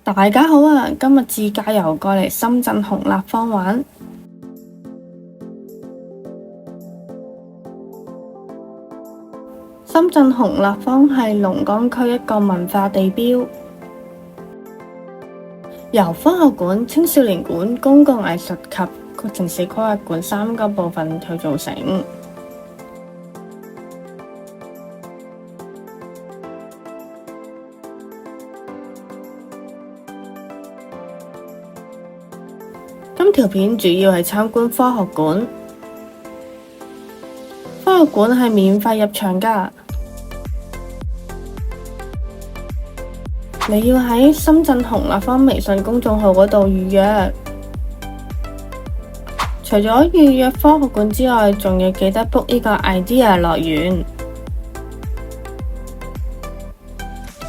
大家好啊！今日自駕遊過嚟深圳紅立方玩。深圳紅立方係龍崗區一個文化地標，由科學館、青少年館、公共藝術及城市規劃館三個部分去組成。今條片主要係參觀科學館。科學館係免費入場㗎，你要喺深圳紅立方微信公眾號嗰度預約。除咗預約科學館之外，仲要記得 book 呢個 idea 樂園，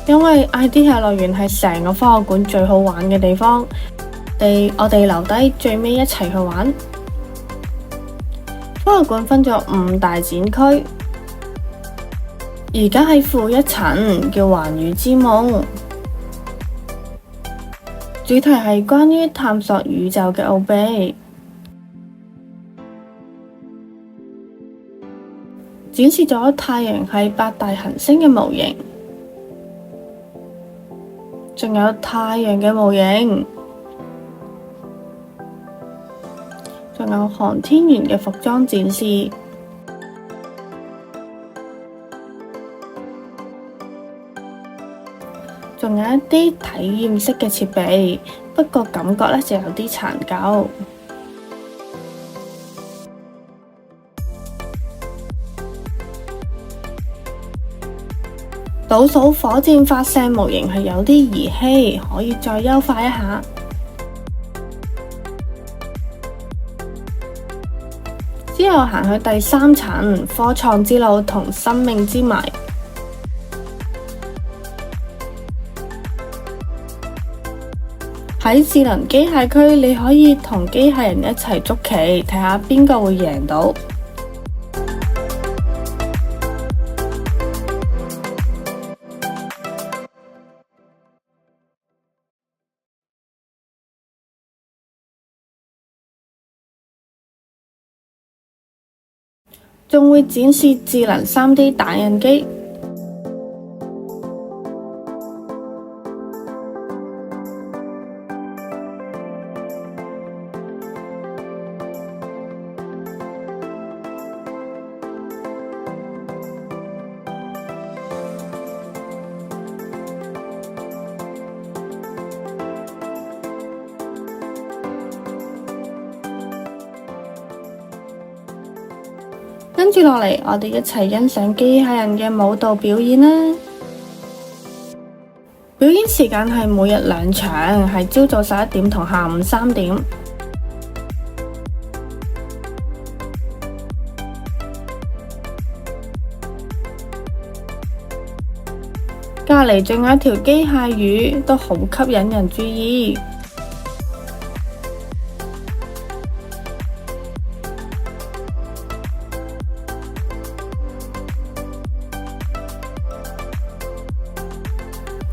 因為 idea 樂園係成個科學館最好玩嘅地方。我哋留低最尾一齊去玩。科學館分咗5大展區，而家喺負一層，叫環宇之夢，主題係關於探索宇宙嘅奧秘，展示咗太陽系8大行星嘅模型，仲有太陽嘅模型。仲有航天員嘅服裝展示，仲有一啲體驗式嘅設備，不過感覺呢就有啲殘舊。倒數火箭發射模型係有啲兒戲，可以再優化一下。之後行去第3層，科創之路同生命之謎。喺智能機械區，你可以同機械人一齊捉棋，睇下邊個會贏到。仲會展示智能3D 打印機，跟住落嚟，我哋一齊欣賞機械人嘅舞蹈表演啦！表演時間係每日2場，係朝早11點同下午3點。隔籬仲有一條機械魚，都好吸引人注意。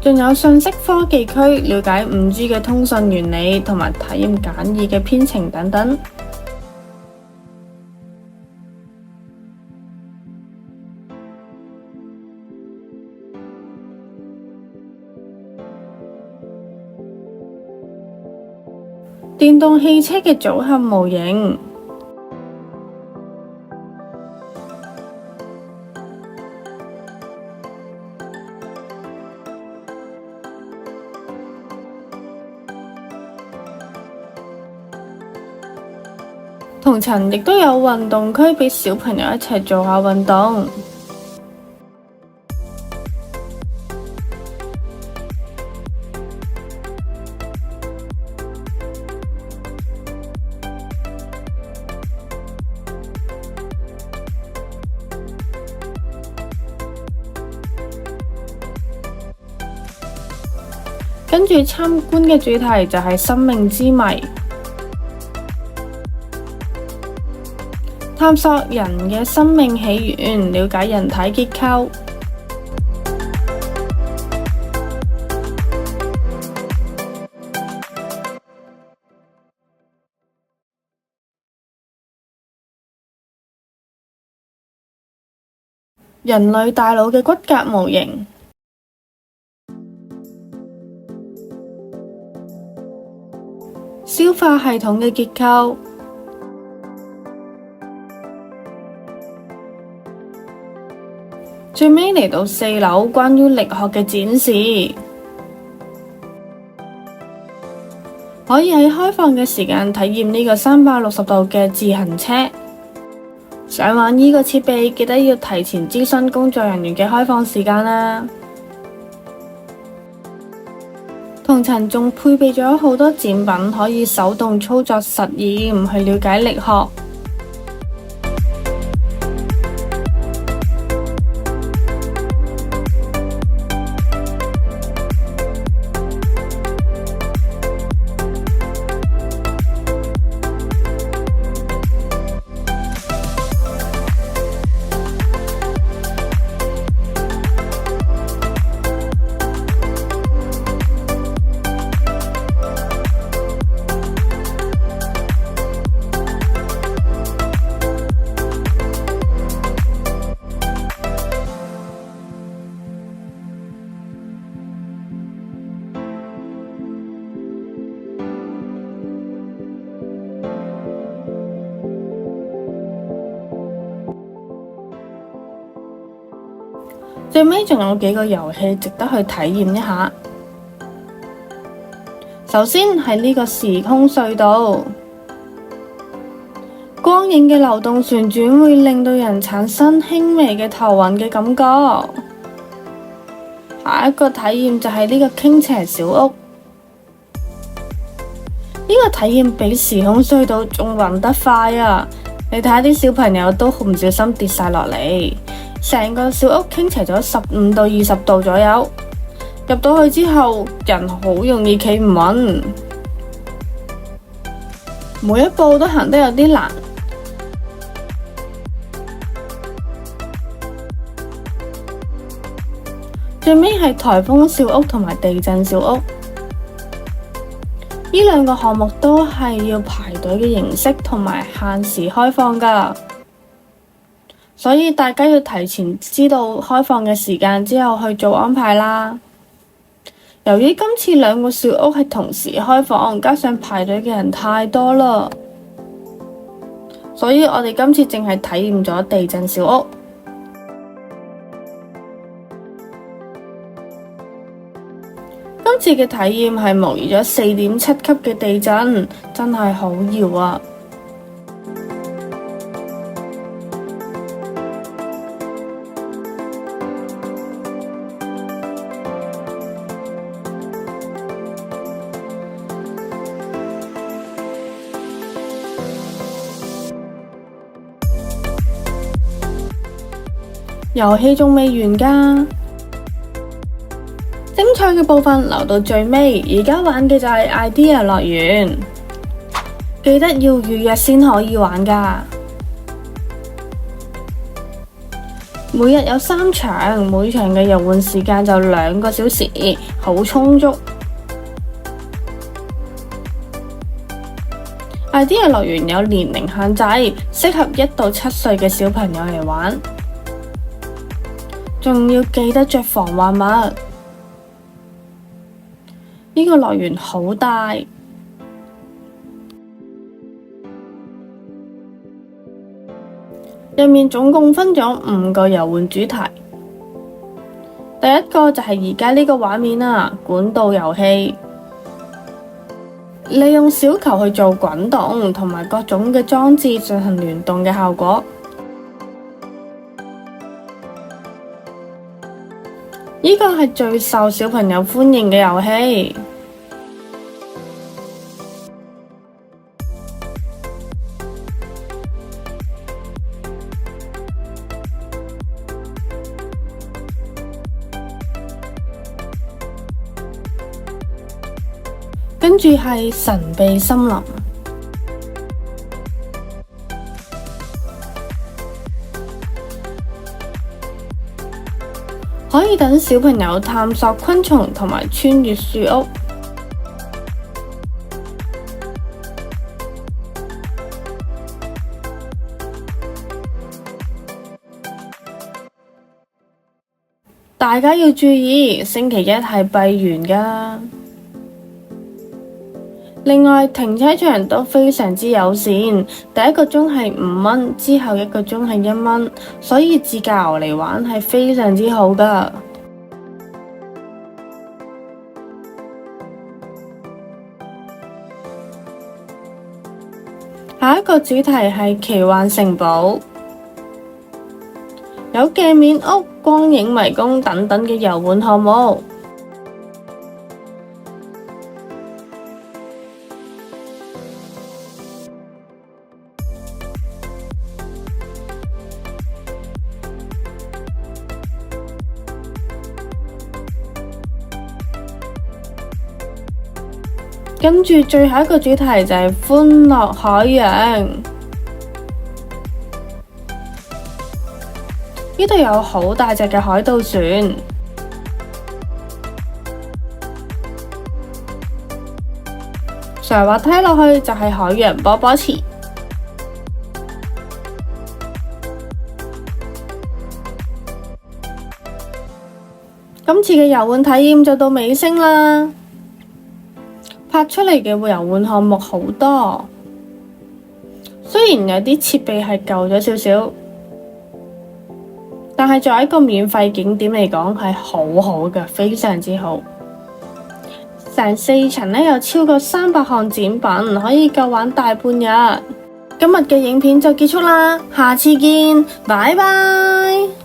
仲有信息科技區，了解5G 嘅通訊原理同埋體驗簡易嘅編程等等。電動汽車嘅組合模型。同層亦都有運動區俾小朋友一齊做下運動。跟住參觀嘅主題就係生命之謎。探索人嘅生命起源，了解人體結構。《人類大腦嘅骨骼模型。消化系統嘅結構。最尾嚟到4樓關於力學嘅展示，可以喺開放嘅時間體驗呢個360度嘅自行車。想玩呢個設備，記得要提前諮詢工作人員嘅開放時間啦。同層仲配備咗好多展品，可以手動操作實驗去了解力學。最尾仲有幾個遊戲值得去體驗一下。首先係呢個時空隧道，光影嘅流動旋轉會令到人產生輕微嘅頭暈嘅感覺。下一個體驗就係呢個傾斜小屋，呢個體驗比時空隧道仲暈得快啊！你睇下啲小朋友都唔小心跌晒落嚟。成個小屋傾斜咗15到20度左右，入到去之後，人好容易企唔穩，每一步都行得有啲難。最尾係颱風小屋同埋地震小屋，呢兩個項目都係要排隊嘅形式同埋限時開放㗎。所以大家要提前知道開放嘅時間之後去做安排啦。由於今次兩個小屋係同時開放，加上排隊嘅人太多啦，所以我哋今次淨係體驗咗地震小屋。今次嘅體驗係模擬咗4.7級嘅地震，真係好搖啊！遊戲仲未完㗎，精彩嘅部分留到最尾。而家玩嘅就係 Idea 樂園，記得要預約先可以玩㗎。每日有3場，每場嘅遊玩時間就2個小時，好充足。Idea 樂園有年齡限制，適合1到7歲嘅小朋友嚟玩。仲要記得着防滑襪。呢個樂園好大，入面總共分咗5個遊玩主題。第一個就係而家呢個畫面啦，管道遊戲，利用小球去做滾動，同埋各種嘅裝置進行聯動嘅效果。呢個係最受小朋友歡迎嘅遊戲。跟住係神秘森林。可以等小朋友探索昆蟲同埋穿越樹屋。大家要注意，星期一係閉園㗎。另外，停車場都非常之友善，第一個鐘係5蚊，之後1個鐘係1蚊，所以自駕遊嚟玩係非常之好㗎。下一個主題係奇幻城堡，有鏡面屋、光影迷宮等等嘅遊玩項目。跟住最後一個主題就係歡樂海洋，呢度有好大隻嘅海盜船，上滑梯落去就係海洋波波池。今次嘅遊玩體驗就到尾聲啦。拍出嚟嘅遊玩項目好多，雖然有啲設備係舊咗少少，但係作為一個免費景點嚟講係好好嘅，非常之好。成4層呢有超過300項展品，可以夠玩大半日。今日嘅影片就結束啦，下次見，拜拜。